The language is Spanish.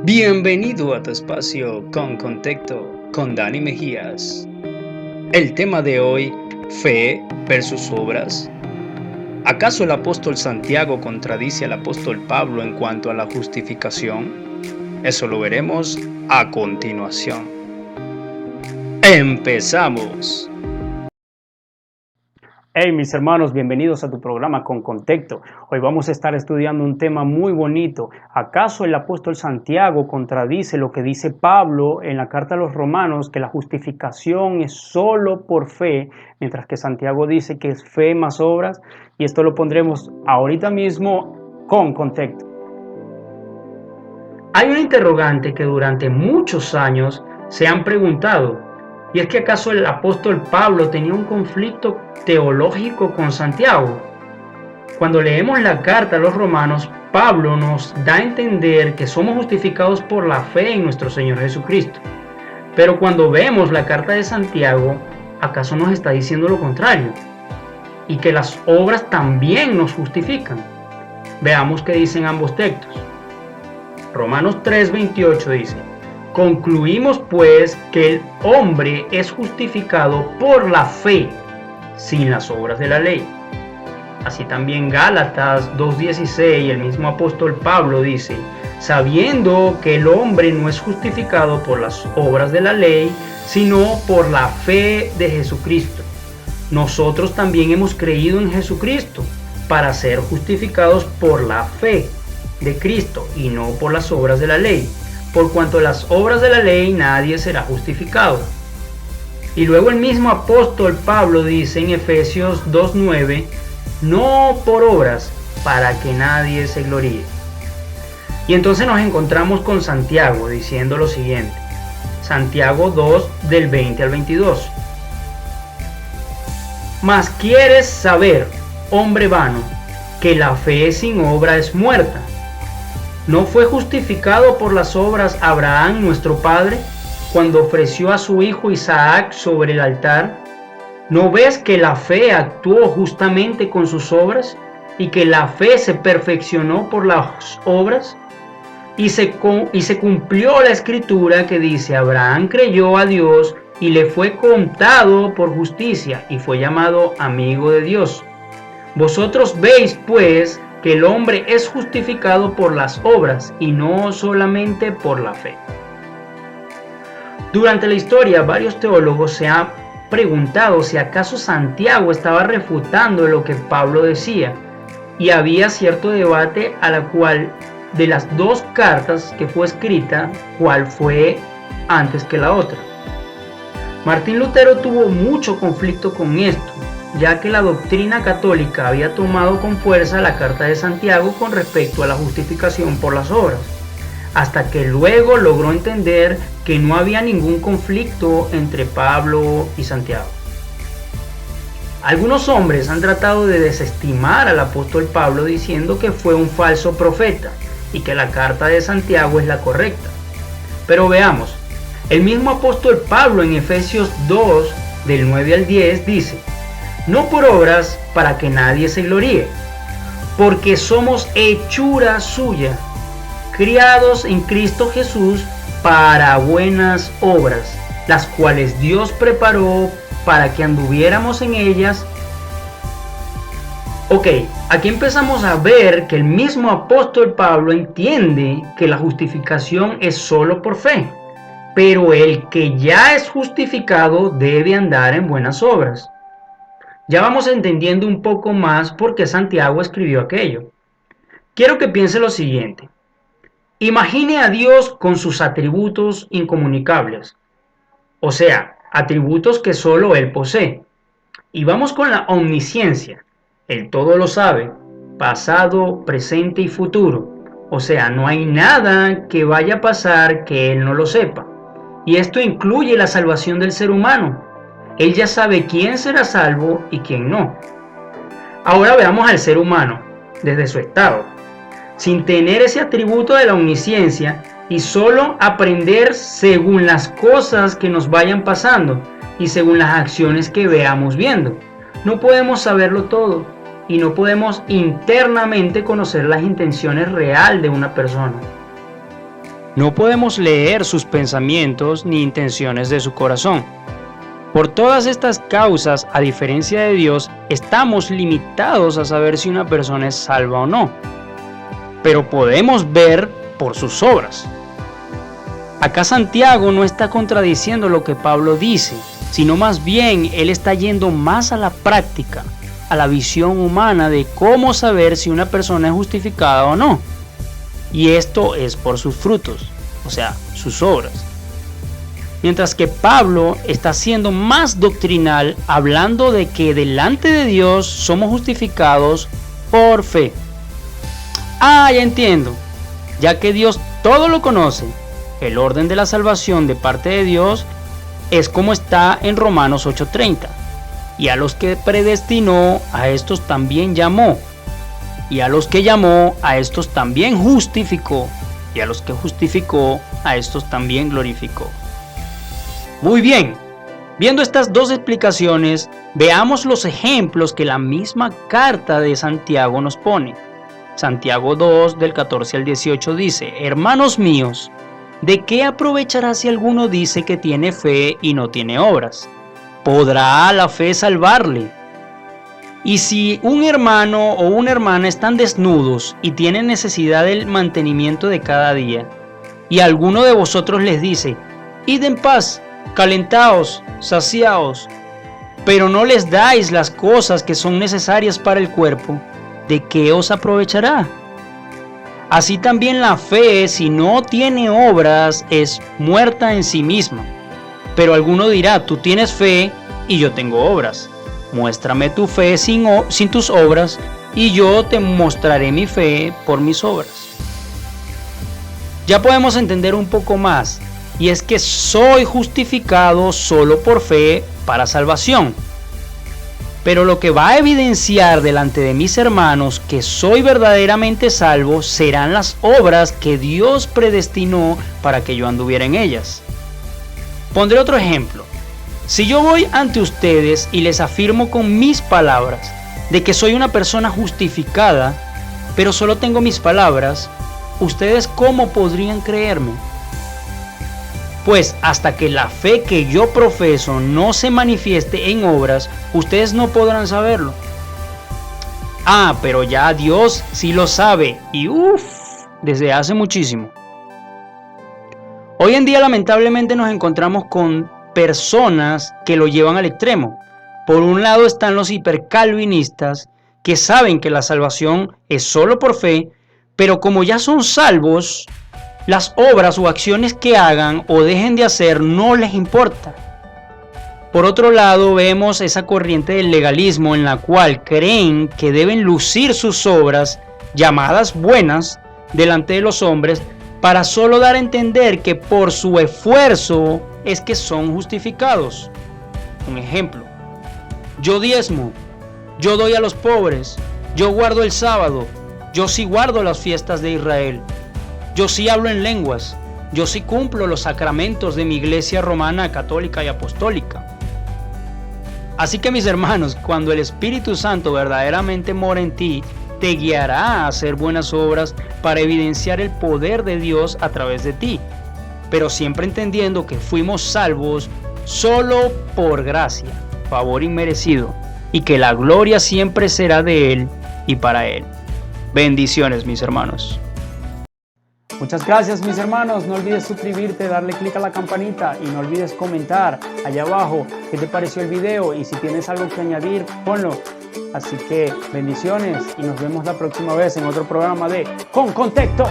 Bienvenido a tu espacio con contexto con Dani Mejías. El tema de hoy, fe versus obras. ¿Acaso el apóstol Santiago contradice al apóstol Pablo en cuanto a la justificación? Eso lo veremos a continuación. ¡Empezamos! Hey mis hermanos, bienvenidos a tu programa Con Contexto. Hoy vamos a estar estudiando un tema muy bonito. ¿Acaso el apóstol Santiago contradice lo que dice Pablo en la carta a los Romanos, que la justificación es solo por fe, mientras que Santiago dice que es fe más obras? Y esto lo pondremos ahorita mismo con contexto. Hay una interrogante que durante muchos años se han preguntado. ¿Y es que acaso el apóstol Pablo tenía un conflicto teológico con Santiago? Cuando leemos la carta a los Romanos, Pablo nos da a entender que somos justificados por la fe en nuestro Señor Jesucristo. Pero cuando vemos la carta de Santiago, ¿acaso nos está diciendo lo contrario? Y que las obras también nos justifican. Veamos qué dicen ambos textos. Romanos 3:28 dice: concluimos pues que el hombre es justificado por la fe, sin las obras de la ley. Así también Gálatas 2:16, el mismo apóstol Pablo dice: sabiendo que el hombre no es justificado por las obras de la ley, sino por la fe de Jesucristo. Nosotros también hemos creído en Jesucristo para ser justificados por la fe de Cristo y no por las obras de la ley. Por cuanto las obras de la ley nadie será justificado. Y luego el mismo apóstol Pablo dice en Efesios 2:9, no por obras, para que nadie se gloríe. Y entonces nos encontramos con Santiago diciendo lo siguiente. Santiago 2 del 20 al 22. Mas quieres saber, hombre vano, que la fe sin obra es muerta. ¿No fue justificado por las obras Abraham, nuestro padre, cuando ofreció a su hijo Isaac sobre el altar? ¿No ves que la fe actuó justamente con sus obras y que la fe se perfeccionó por las obras? Y se cumplió la escritura que dice: Abraham creyó a Dios y le fue contado por justicia y fue llamado amigo de Dios. Vosotros veis pues que el hombre es justificado por las obras y no solamente por la fe. Durante la historia, varios teólogos se han preguntado si acaso Santiago estaba refutando lo que Pablo decía, y había cierto debate a la cual de las dos cartas que fue escrita, cuál fue antes que la otra. Martín Lutero tuvo mucho conflicto con esto, ya que la doctrina católica había tomado con fuerza la carta de Santiago con respecto a la justificación por las obras, hasta que luego logró entender que no había ningún conflicto entre Pablo y Santiago. Algunos hombres han tratado de desestimar al apóstol Pablo diciendo que fue un falso profeta y que la carta de Santiago es la correcta. Pero veamos, el mismo apóstol Pablo en Efesios 2 del 9 al 10 dice: no por obras para que nadie se gloríe, porque somos hechura suya, criados en Cristo Jesús para buenas obras, las cuales Dios preparó para que anduviéramos en ellas. Ok, aquí empezamos a ver que el mismo apóstol Pablo entiende que la justificación es solo por fe, pero el que ya es justificado debe andar en buenas obras. Ya vamos entendiendo un poco más por qué Santiago escribió aquello. Quiero que piense lo siguiente. Imagine a Dios con sus atributos incomunicables, o sea, atributos que solo Él posee. Y vamos con la omnisciencia. Él todo lo sabe, pasado, presente y futuro. O sea, no hay nada que vaya a pasar que Él no lo sepa. Y esto incluye la salvación del ser humano. Él ya sabe quién será salvo y quién no. Ahora veamos al ser humano desde su estado, sin tener ese atributo de la omnisciencia y solo aprender según las cosas que nos vayan pasando y según las acciones que veamos viendo. No podemos saberlo todo y no podemos internamente conocer las intenciones reales de una persona. No podemos leer sus pensamientos ni intenciones de su corazón. Por todas estas causas, a diferencia de Dios, estamos limitados a saber si una persona es salva o no. Pero podemos ver por sus obras. Acá Santiago no está contradiciendo lo que Pablo dice, sino más bien él está yendo más a la práctica, a la visión humana de cómo saber si una persona es justificada o no. Y esto es por sus frutos, o sea, sus obras. Mientras que Pablo está siendo más doctrinal, hablando de que delante de Dios somos justificados por fe. Ya entiendo, ya que Dios todo lo conoce, el orden de la salvación de parte de Dios es como está en Romanos 8:30. Y a los que predestinó, a estos también llamó. Y a los que llamó, a estos también justificó. Y a los que justificó, a estos también glorificó. Muy bien, viendo estas dos explicaciones, veamos los ejemplos que la misma carta de Santiago nos pone. Santiago 2, del 14 al 18 dice: Hermanos míos, ¿de qué aprovechará si alguno dice que tiene fe y no tiene obras? ¿Podrá la fe salvarle? Y si un hermano o una hermana están desnudos y tienen necesidad del mantenimiento de cada día, y alguno de vosotros les dice: id en paz, calentaos, saciaos, pero no les dais las cosas que son necesarias para el cuerpo, ¿de qué os aprovechará? Así también la fe, si no tiene obras, es muerta en sí misma. Pero alguno dirá: tú tienes fe y yo tengo obras. Muéstrame tu fe sin tus obras, y yo te mostraré mi fe por mis obras. Ya podemos entender un poco más, y es que soy justificado solo por fe para salvación. Pero lo que va a evidenciar delante de mis hermanos que soy verdaderamente salvo serán las obras que Dios predestinó para que yo anduviera en ellas. Pondré otro ejemplo. Si yo voy ante ustedes y les afirmo con mis palabras de que soy una persona justificada, pero solo tengo mis palabras, ¿ustedes cómo podrían creerme? Pues hasta que la fe que yo profeso no se manifieste en obras, ustedes no podrán saberlo. Pero ya Dios sí lo sabe, y desde hace muchísimo. Hoy en día lamentablemente nos encontramos con personas que lo llevan al extremo. Por un lado están los hipercalvinistas, que saben que la salvación es solo por fe, pero como ya son salvos, las obras o acciones que hagan o dejen de hacer no les importa. Por otro lado, vemos esa corriente del legalismo en la cual creen que deben lucir sus obras, llamadas buenas, delante de los hombres, para solo dar a entender que por su esfuerzo es que son justificados. Un ejemplo: yo diezmo, yo doy a los pobres, yo guardo el sábado, yo sí guardo las fiestas de Israel. Yo sí hablo en lenguas, yo sí cumplo los sacramentos de mi iglesia romana, católica y apostólica. Así que mis hermanos, cuando el Espíritu Santo verdaderamente mora en ti, te guiará a hacer buenas obras para evidenciar el poder de Dios a través de ti, pero siempre entendiendo que fuimos salvos solo por gracia, favor inmerecido, y que la gloria siempre será de Él y para Él. Bendiciones, mis hermanos. Muchas gracias, mis hermanos. No olvides suscribirte, darle clic a la campanita y no olvides comentar allá abajo qué te pareció el video, y si tienes algo que añadir, ponlo. Así que bendiciones y nos vemos la próxima vez en otro programa de Con Contexto.